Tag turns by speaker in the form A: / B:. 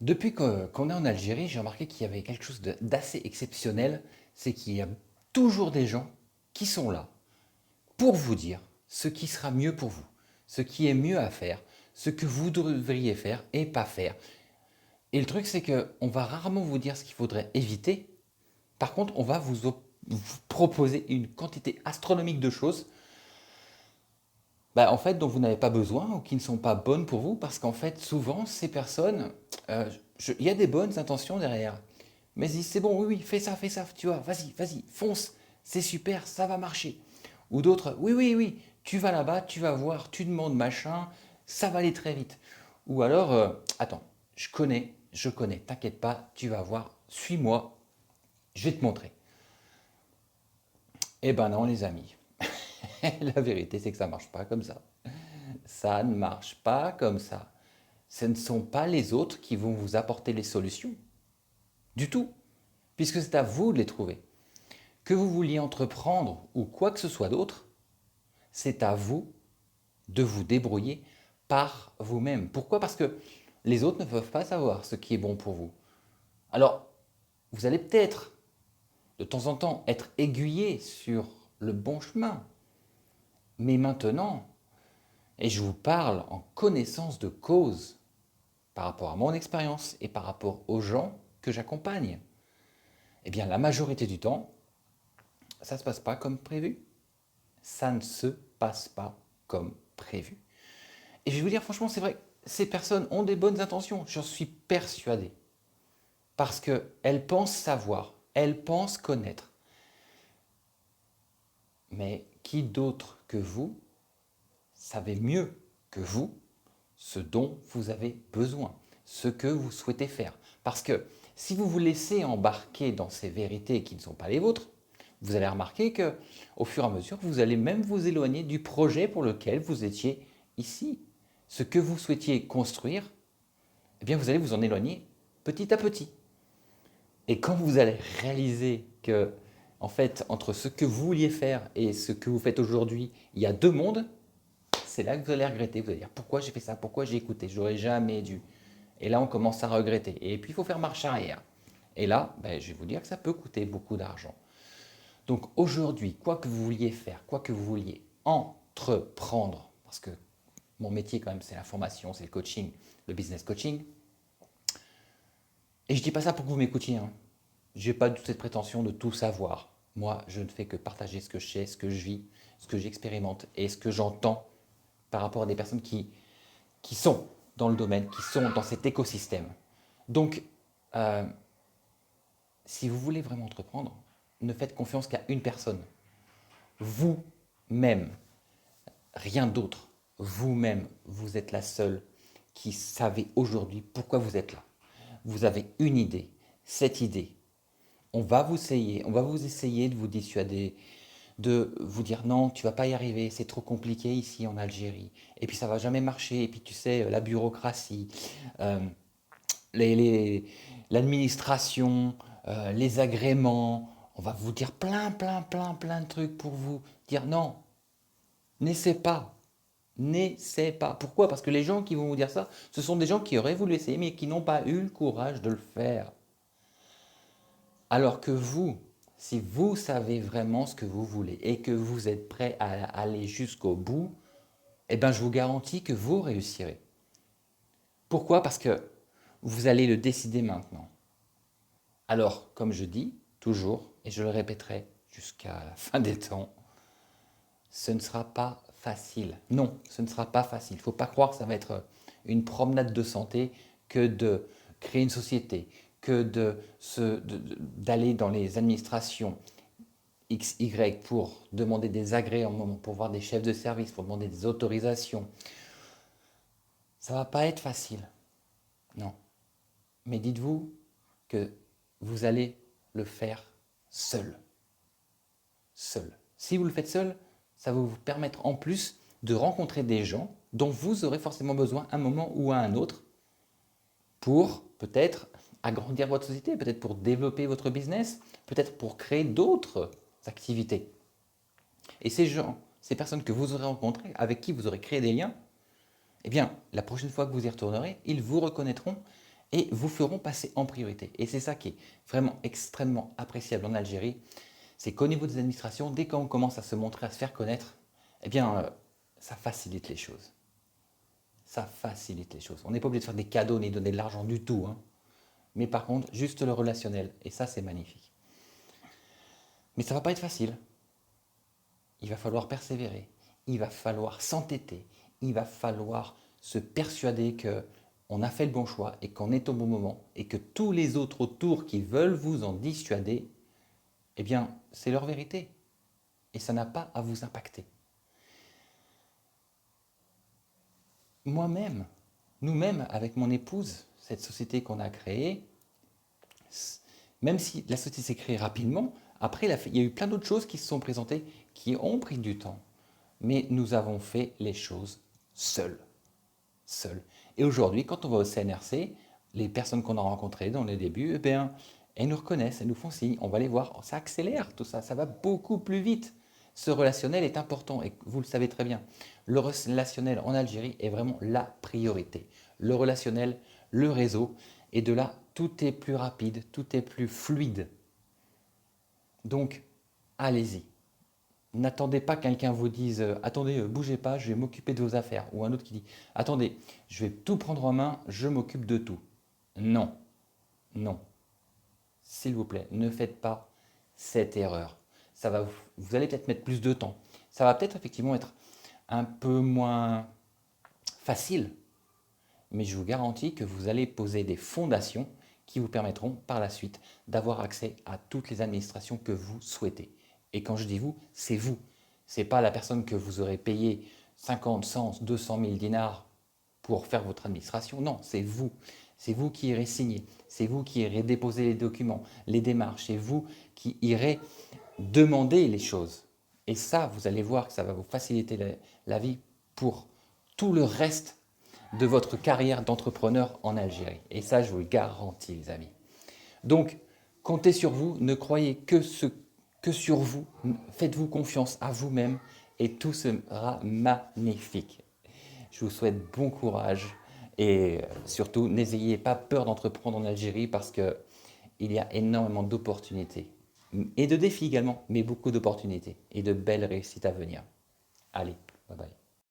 A: Depuis qu'on est en Algérie, j'ai remarqué qu'il y avait quelque chose d'assez exceptionnel, c'est qu'il y a toujours des gens qui sont là pour vous dire ce qui sera mieux pour vous, ce qui est mieux à faire, ce que vous devriez faire et pas faire. Et le truc, c'est qu'on va rarement vous dire ce qu'il faudrait éviter. Par contre, on va vous proposer une quantité astronomique de choses en fait, dont vous n'avez pas besoin ou qui ne sont pas bonnes pour vous, parce qu'en fait, souvent, ces personnes, il y a des bonnes intentions derrière. Mais ils disent, c'est bon, oui, oui, fais ça, tu vois, vas-y, vas-y, fonce, c'est super, ça va marcher. Ou d'autres, oui, oui, oui, tu vas là-bas, tu vas voir, tu demandes machin, ça va aller très vite. Ou alors, attends, je connais, t'inquiète pas, tu vas voir, suis-moi, je vais te montrer. Eh ben non, les amis, la vérité, c'est que ça marche pas comme ça. Ça ne marche pas comme ça. Ce ne sont pas les autres qui vont vous apporter les solutions. Du tout. Puisque c'est à vous de les trouver. Que vous vouliez entreprendre ou quoi que ce soit d'autre, c'est à vous de vous débrouiller par vous-même. Pourquoi? Parce que les autres ne peuvent pas savoir ce qui est bon pour vous. Alors, vous allez peut-être, de temps en temps, être aiguillé sur le bon chemin. Mais maintenant, et je vous parle en connaissance de cause, par rapport à mon expérience et par rapport aux gens que j'accompagne, eh bien la majorité du temps, ça ne se passe pas comme prévu. Ça ne se passe pas comme prévu. Et je vais vous dire franchement, c'est vrai, ces personnes ont des bonnes intentions, j'en suis persuadé. Parce qu'elles pensent savoir, elles pensent connaître. Mais qui d'autre que vous savez mieux que vous ce dont vous avez besoin, ce que vous souhaitez faire. Parce que si vous vous laissez embarquer dans ces vérités qui ne sont pas les vôtres, vous allez remarquer que, au fur et à mesure, vous allez même vous éloigner du projet pour lequel vous étiez ici. Ce que vous souhaitiez construire, eh bien, vous allez vous en éloigner petit à petit. Et quand vous allez réaliser que, en fait, entre ce que vous vouliez faire et ce que vous faites aujourd'hui, il y a deux mondes, c'est là que vous allez regretter. Vous allez dire pourquoi j'ai fait ça, pourquoi j'ai écouté, j'aurais jamais dû. Et là, on commence à regretter. Et puis, il faut faire marche arrière. Et là, je vais vous dire que ça peut coûter beaucoup d'argent. Donc aujourd'hui, quoi que vous vouliez faire, quoi que vous vouliez entreprendre, parce que mon métier quand même, c'est la formation, c'est le coaching, le business coaching. Et je ne dis pas ça pour que vous m'écoutiez. Hein. Je n'ai pas toute cette prétention de tout savoir. Moi, je ne fais que partager ce que je sais, ce que je vis, ce que j'expérimente et ce que j'entends par rapport à des personnes qui sont dans le domaine, qui sont dans cet écosystème. Donc, euh, si vous voulez vraiment entreprendre, ne faites confiance qu'à une personne. Vous-même, rien d'autre. Vous-même, vous êtes la seule qui savez aujourd'hui pourquoi vous êtes là. Vous avez une idée. Cette idée, on va vous essayer de vous dissuader, de vous dire non, tu vas pas y arriver, c'est trop compliqué ici en Algérie. Et puis ça va jamais marcher. Et puis tu sais, la bureaucratie, euh, les, les- l'administration, les agréments. On va vous dire plein de trucs pour vous dire non, n'essaie pas, n'essaie pas. Pourquoi? Parce que les gens qui vont vous dire ça, ce sont des gens qui auraient voulu essayer, mais qui n'ont pas eu le courage de le faire. Alors que vous, si vous savez vraiment ce que vous voulez et que vous êtes prêt à aller jusqu'au bout, eh bien, je vous garantis que vous réussirez. Pourquoi? Parce que vous allez le décider maintenant. Alors, comme je dis toujours, et je le répéterai jusqu'à la fin des temps, ce ne sera pas facile. Non, ce ne sera pas facile. Il ne faut pas croire que ça va être une promenade de santé que de créer une société, que d'aller dans les administrations X, Y pour demander des agréments, pour voir des chefs de service, pour demander des autorisations. Ça ne va pas être facile. Non. Mais dites-vous que vous allez le faire seul. Seul. Si vous le faites seul, ça va vous permettre en plus de rencontrer des gens dont vous aurez forcément besoin à un moment ou à un autre pour peut-être agrandir votre société, peut-être pour développer votre business, peut-être pour créer d'autres activités. Et ces gens, ces personnes que vous aurez rencontrées, avec qui vous aurez créé des liens, eh bien, la prochaine fois que vous y retournerez, ils vous reconnaîtront et vous feront passer en priorité. Et c'est ça qui est vraiment extrêmement appréciable en Algérie, c'est qu'au niveau des administrations, dès qu'on commence à se montrer, à se faire connaître, eh bien, ça facilite les choses. Ça facilite les choses. On n'est pas obligé de faire des cadeaux ni donner de l'argent du tout, hein. Mais par contre, juste le relationnel. Et ça, c'est magnifique. Mais ça ne va pas être facile. Il va falloir persévérer. Il va falloir s'entêter. Il va falloir se persuader que on a fait le bon choix et qu'on est au bon moment et que tous les autres autour qui veulent vous en dissuader, eh bien, c'est leur vérité. Et ça n'a pas à vous impacter. Moi-même, nous-mêmes, avec mon épouse, cette société qu'on a créée, même si la société s'est créée rapidement, après, il y a eu plein d'autres choses qui se sont présentées, qui ont pris du temps. Mais nous avons fait les choses seuls. Seuls. Et aujourd'hui, quand on va au CNRC, les personnes qu'on a rencontrées dans les débuts, eh bien, elles nous reconnaissent, elles nous font signe, on va les voir, ça accélère tout ça, ça va beaucoup plus vite. Ce relationnel est important et vous le savez très bien. Le relationnel en Algérie est vraiment la priorité. Le relationnel, le réseau, et de là, tout est plus rapide, tout est plus fluide. Donc, allez-y. N'attendez pas que quelqu'un vous dise attendez, bougez pas, je vais m'occuper de vos affaires. Ou un autre qui dit attendez, je vais tout prendre en main, je m'occupe de tout. Non, non. S'il vous plaît, ne faites pas cette erreur. Vous allez peut-être mettre plus de temps. Ça va peut-être effectivement être un peu moins facile, mais je vous garantis que vous allez poser des fondations qui vous permettront par la suite d'avoir accès à toutes les administrations que vous souhaitez. Et quand je dis vous, c'est vous. Ce n'est pas la personne que vous aurez payé 50, 100, 200 000 dinars pour faire votre administration. Non, c'est vous. C'est vous qui irez signer. C'est vous qui irez déposer les documents, les démarches. C'est vous qui irez demander les choses. Et ça, vous allez voir que ça va vous faciliter la vie pour tout le reste de votre carrière d'entrepreneur en Algérie. Et ça, je vous le garantis, les amis. Donc, comptez sur vous, ne croyez que sur vous, faites-vous confiance à vous-même et tout sera magnifique. Je vous souhaite bon courage et surtout, n'ayez pas peur d'entreprendre en Algérie parce qu'il y a énormément d'opportunités et de défis également, mais beaucoup d'opportunités et de belles réussites à venir. Allez, bye bye.